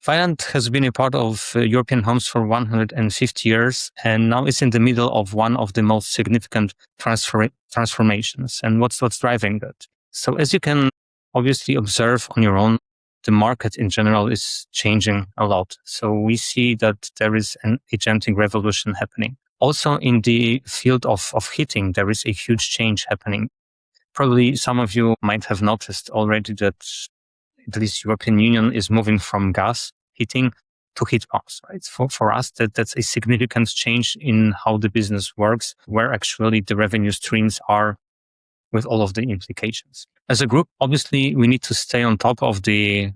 Vaillant has been a part of European homes for 150 years, and now it's in the middle of one of the most significant transformations. And what's driving that? So as you can obviously observe on your own, the market in general is changing a lot. So we see that there is an agentic revolution happening. Also in the field of heating, there is a huge change happening. Probably some of you might have noticed already that at least European Union is moving from gas heating to heat pumps, right? For us, that's a significant change in how the business works, where actually the revenue streams are with all of the implications. As a group, obviously, we need to stay on top of the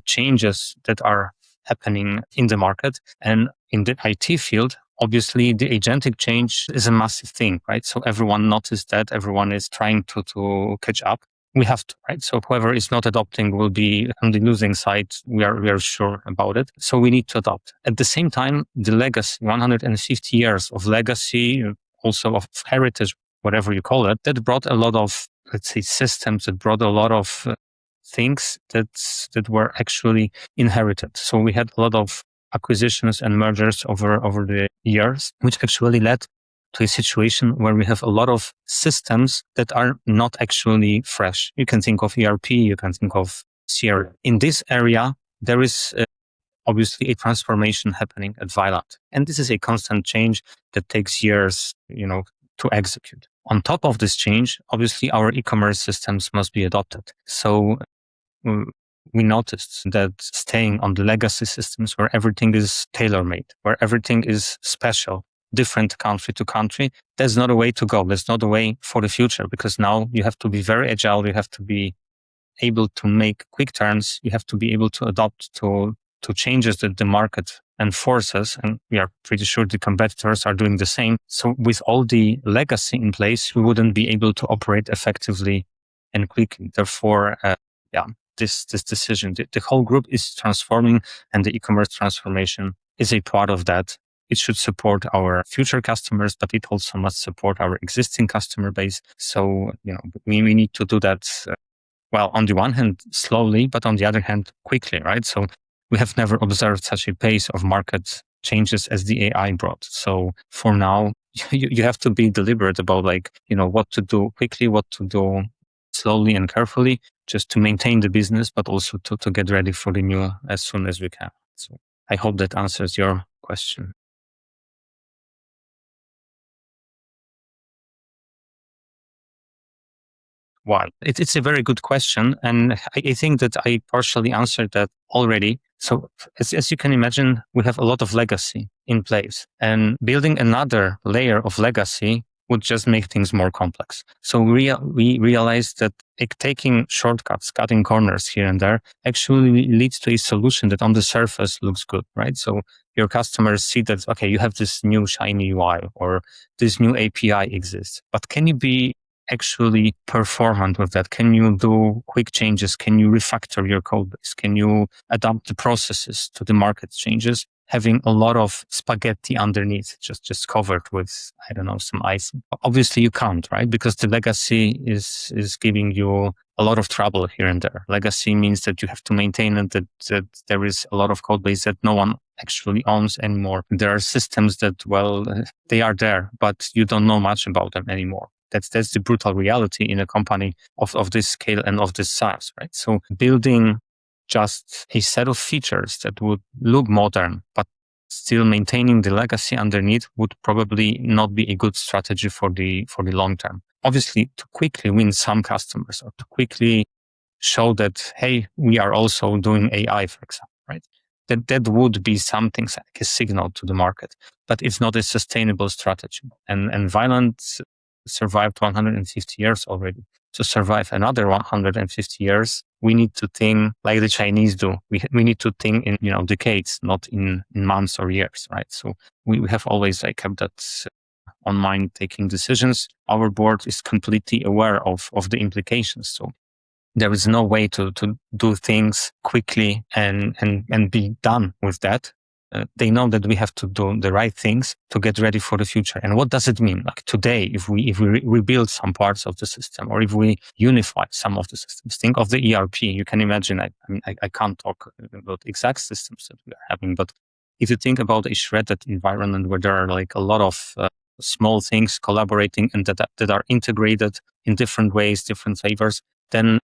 changes that are happening in the market. And in the IT field, obviously, the agentic change is a massive thing, right? So everyone noticed that. Everyone is trying to catch up. We have to, right? So whoever is not adopting will be on the losing side. We are sure about it. So we need to adopt. At the same time, the legacy, 150 years of legacy, also of heritage, whatever you call it, that brought a lot of, let's say, systems, that brought a lot of things that were actually inherited. So we had a lot of acquisitions and mergers over the years, which actually led to a situation where we have a lot of systems that are not actually fresh. You can think of ERP, you can think of CRM. In this area, there is obviously a transformation happening at Vaillant. And this is a constant change that takes years, to execute. On top of this change, obviously our e-commerce systems must be adopted. So we noticed that staying on the legacy systems where everything is tailor-made, where everything is special, different country to country, there's not a way to go. There's not a way for the future, because now you have to be very agile. You have to be able to make quick turns. You have to be able to adapt to changes that the market enforces. And we are pretty sure the competitors are doing the same. So with all the legacy in place, we wouldn't be able to operate effectively and quickly. Therefore, this decision, the whole group is transforming, and the e-commerce transformation is a part of that. It should support our future customers, but it also must support our existing customer base. So, we need to do that, on the one hand, slowly, but on the other hand, quickly, right? So we have never observed such a pace of market changes as the AI brought. So for now, you have to be deliberate about what to do quickly, what to do slowly and carefully, just to maintain the business, but also to get ready for the new as soon as we can. So I hope that answers your question. Well, it's a very good question. And I think that I partially answered that already. So as you can imagine, we have a lot of legacy in place, and building another layer of legacy would just make things more complex. So we realized that taking shortcuts, cutting corners here and there actually leads to a solution that on the surface looks good, right? So your customers see that, okay, you have this new shiny UI or this new API exists, but can you be actually performant with that? Can you do quick changes? Can you refactor your code base? Can you adapt the processes to the market changes? Having a lot of spaghetti underneath, just covered with, some icing. Obviously you can't, right? Because the legacy is giving you a lot of trouble here and there. Legacy means that you have to maintain it, that there is a lot of code base that no one actually owns anymore. There are systems that, they are there, but you don't know much about them anymore. That's the brutal reality in a company of this scale and of this size, right? So building just a set of features that would look modern, but still maintaining the legacy underneath would probably not be a good strategy for the long term. Obviously, to quickly win some customers or to quickly show that, hey, we are also doing AI, for example, right? That would be something like a signal to the market, but it's not a sustainable strategy. And Vaillant survived 150 years already. To survive another 150 years, we need to think like the Chinese do. We need to think in decades, not in months or years, right? So we have always kept that on mind, taking decisions. Our board is completely aware of the implications. So there is no way to do things quickly and be done with that. they know that we have to do the right things to get ready for the future. And what does it mean? Like today, if we rebuild some parts of the system, or if we unify some of the systems, think of the ERP. You can imagine. I can't talk about exact systems that we are having, but if you think about a shredded environment where there are like a lot of small things collaborating and that are integrated in different ways, different flavors, then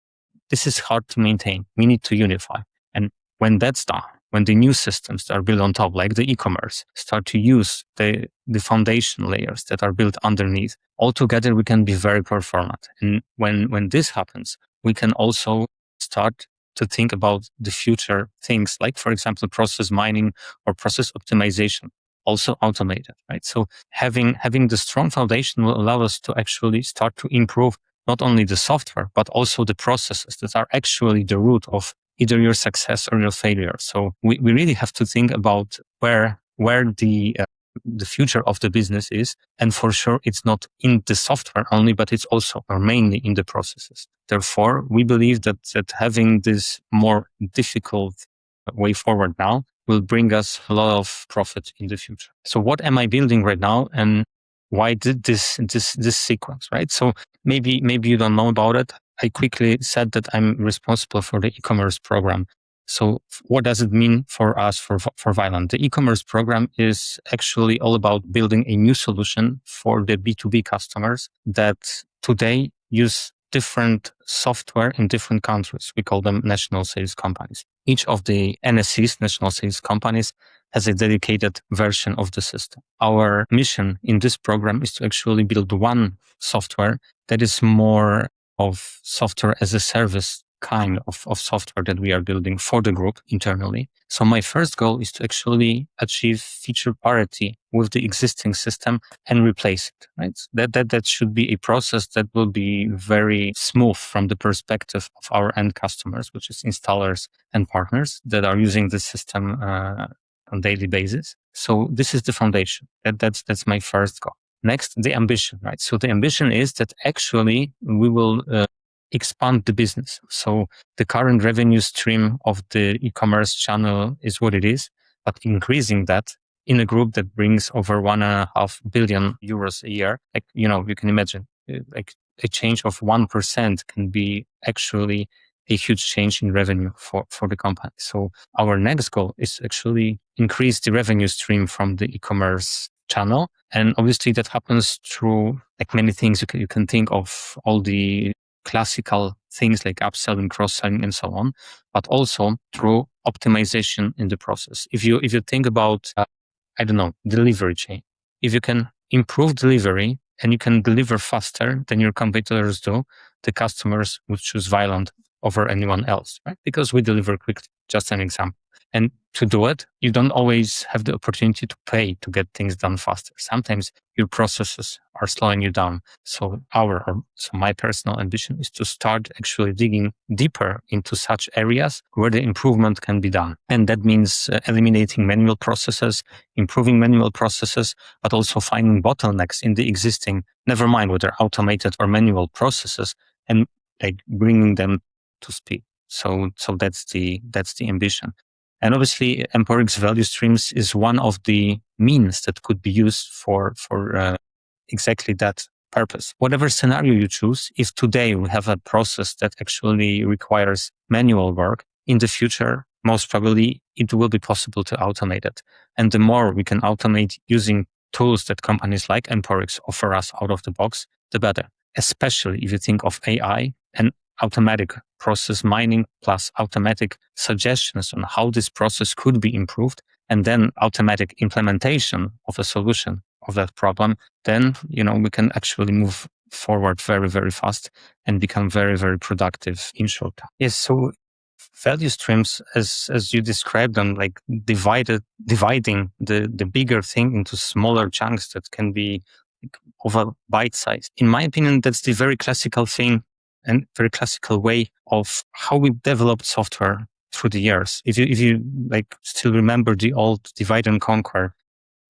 this is hard to maintain. We need to unify. And when that's done, when the new systems that are built on top, like the e-commerce, start to use the foundation layers that are built underneath, altogether we can be very performant. And when this happens, we can also start to think about the future things, like, for example, process mining or process optimization, also automated, right? So having the strong foundation will allow us to actually start to improve not only the software, but also the processes that are actually the root of either your success or your failure. So we really have to think about where the future of the business is. And for sure, it's not in the software only, but it's also or mainly in the processes. Therefore, we believe that having this more difficult way forward now will bring us a lot of profit in the future. So what am I building right now, and why did this sequence, right? So maybe you don't know about it. I quickly said that I'm responsible for the e-commerce program. So what does it mean for us, for Vaillant? The e-commerce program is actually all about building a new solution for the B2B customers that today use different software in different countries. We call them national sales companies. Each of the NSCs, national sales companies, has a dedicated version of the system. Our mission in this program is to actually build one software that is more of software as a service kind of software that we are building for the group internally. So my first goal is to actually achieve feature parity with the existing system and replace it, right? That should be a process that will be very smooth from the perspective of our end customers, which is installers and partners that are using the system on daily basis. So this is the foundation. That's my first goal. Next, the ambition, right? So the ambition is that actually we will expand the business. So the current revenue stream of the e-commerce channel is what it is, but increasing that in a group that brings over 1.5 billion euros a year, like, you can imagine, like a change of 1% can be actually a huge change in revenue for the company. So our next goal is actually increase the revenue stream from the e-commerce channel. And obviously that happens through like many things. You can think of all the classical things like upselling, cross-selling, and so on, but also through optimization in the process. If you think about, delivery chain, if you can improve delivery and you can deliver faster than your competitors do, the customers would choose Vaillant over anyone else, right? Because we deliver quickly. Just an example. And to do it, you don't always have the opportunity to pay to get things done faster. Sometimes your processes are slowing you down. So my personal ambition is to start actually digging deeper into such areas where the improvement can be done. And that means eliminating manual processes, improving manual processes, but also finding bottlenecks in the existing, never mind whether automated or manual processes, and like bringing them to speed. So that's the ambition. And obviously, Emporic's value streams is one of the means that could be used for exactly that purpose. Whatever scenario you choose, if today we have a process that actually requires manual work, in the future, most probably it will be possible to automate it. And the more we can automate using tools that companies like Emporix offer us out of the box, the better. Especially if you think of AI and automatic process mining plus automatic suggestions on how this process could be improved, and then automatic implementation of a solution of that problem, then, we can actually move forward very, very fast and become very, very productive in short time. Yes. So value streams, as you described them, like dividing the bigger thing into smaller chunks that can be over bite size. In my opinion, that's the very classical thing and very classical way of how we developed software through the years. If you like still remember the old divide and conquer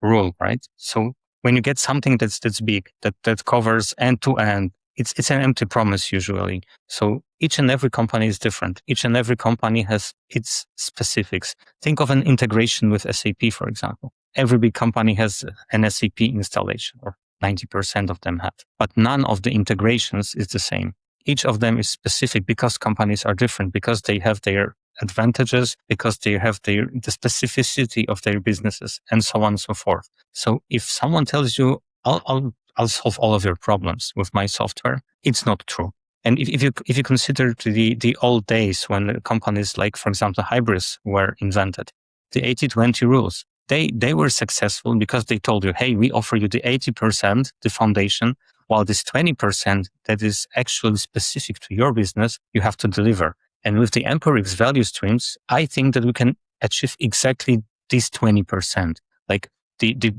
rule, right? So when you get something that's big, that covers end to end, it's an empty promise usually. So each and every company is different. Each and every company has its specifics. Think of an integration with SAP, for example. Every big company has an SAP installation, or 90% of them have, but none of the integrations is the same. Each of them is specific because companies are different, because they have their advantages, because they have the specificity of their businesses, and so on and so forth. So if someone tells you, I'll solve all of your problems with my software, it's not true. And if you consider the old days when companies like, for example, Hybris were invented, the 80-20 rules, they were successful because they told you, hey, we offer you the 80%, the foundation, while this 20% that is actually specific to your business, you have to deliver. And with the Empirix value streams, I think that we can achieve exactly this 20%, like the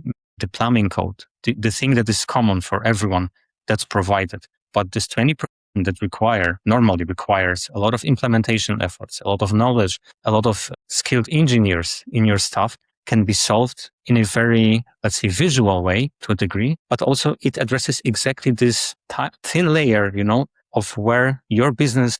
plumbing code, the thing that is common for everyone that's provided. But this 20% that normally requires a lot of implementation efforts, a lot of knowledge, a lot of skilled engineers in your staff, can be solved in a very, let's say, visual way to a degree, but also it addresses exactly this thin layer, of where your business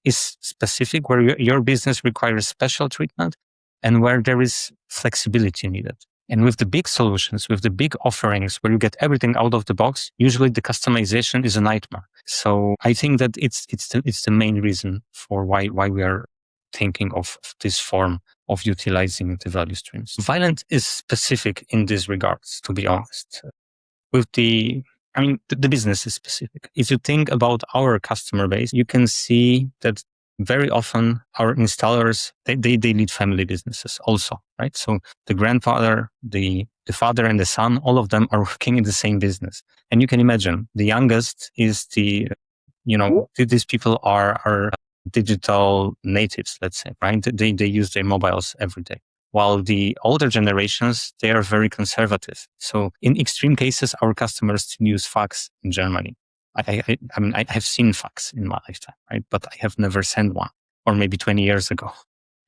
is specific, where your business requires special treatment, and where there is flexibility needed. And with the big solutions, with the big offerings where you get everything out of the box, usually the customization is a nightmare. So I think that it's the main reason for why we are thinking of this form of utilizing the value streams. Vaillant is specific in these regards, to be honest. The business is specific. If you think about our customer base, you can see that very often our installers, they lead family businesses also, right? So the grandfather, the father and the son, all of them are working in the same business. And you can imagine the youngest is these people are digital natives, let's say, right? They use their mobiles every day. While the older generations, they are very conservative. So in extreme cases, our customers use fax in Germany. I have seen fax in my lifetime, right? But I have never sent one, or maybe 20 years ago.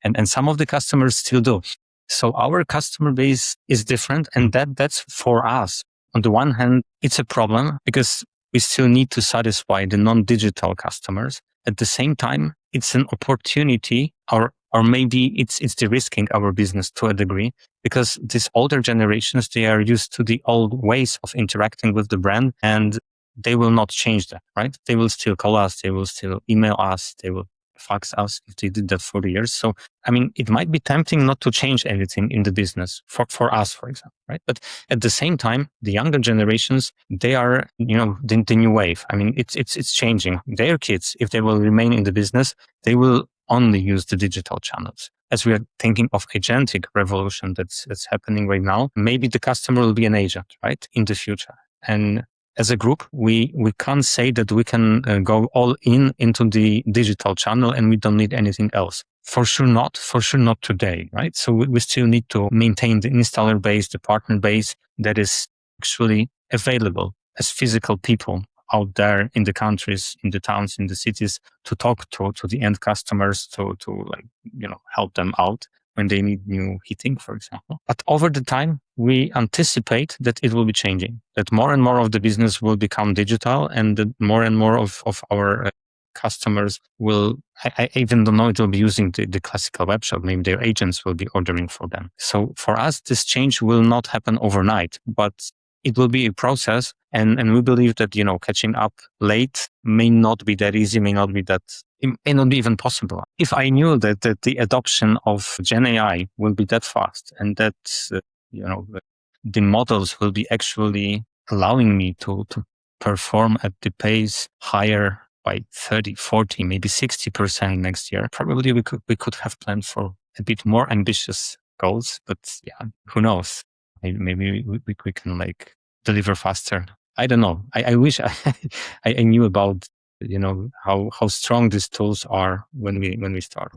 And some of the customers still do. So our customer base is different. And that's for us. On the one hand, it's a problem because we still need to satisfy the non-digital customers. At the same time, it's an opportunity, or maybe it's de-risking our business to a degree, because these older generations, they are used to the old ways of interacting with the brand, and they will not change that, right? They will still call us, they will still email us, they will fax us if they did that for the years. So, it might be tempting not to change anything in the business for us, for example, right? But at the same time, the younger generations, they are, the new wave. It's changing. Their kids, if they will remain in the business, they will only use the digital channels. As we are thinking of agentic revolution that's happening right now, maybe the customer will be an agent, right, in the future. And as a group, we can't say that we can go all into the digital channel and we don't need anything else. For sure not today, right? So we still need to maintain the installer base, the partner base that is actually available as physical people out there in the countries, in the towns, in the cities, to talk to the end customers, to help them out when they need new heating, for example. But over the time, we anticipate that it will be changing, that more and more of the business will become digital, and that more and more of our customers will, I even don't know, it will be using the classical web shop. Maybe their agents will be ordering for them. So for us, this change will not happen overnight, but it will be a process. And we believe that, catching up late may not be that easy, may not be even possible. If I knew that the adoption of Gen AI will be that fast, and that, the models will be actually allowing me to perform at the pace higher by 30, 40, maybe 60% next year, probably we could have planned for a bit more ambitious goals. But yeah, who knows? Maybe we can deliver faster. I don't know. I wish I knew about how strong these tools are when we start.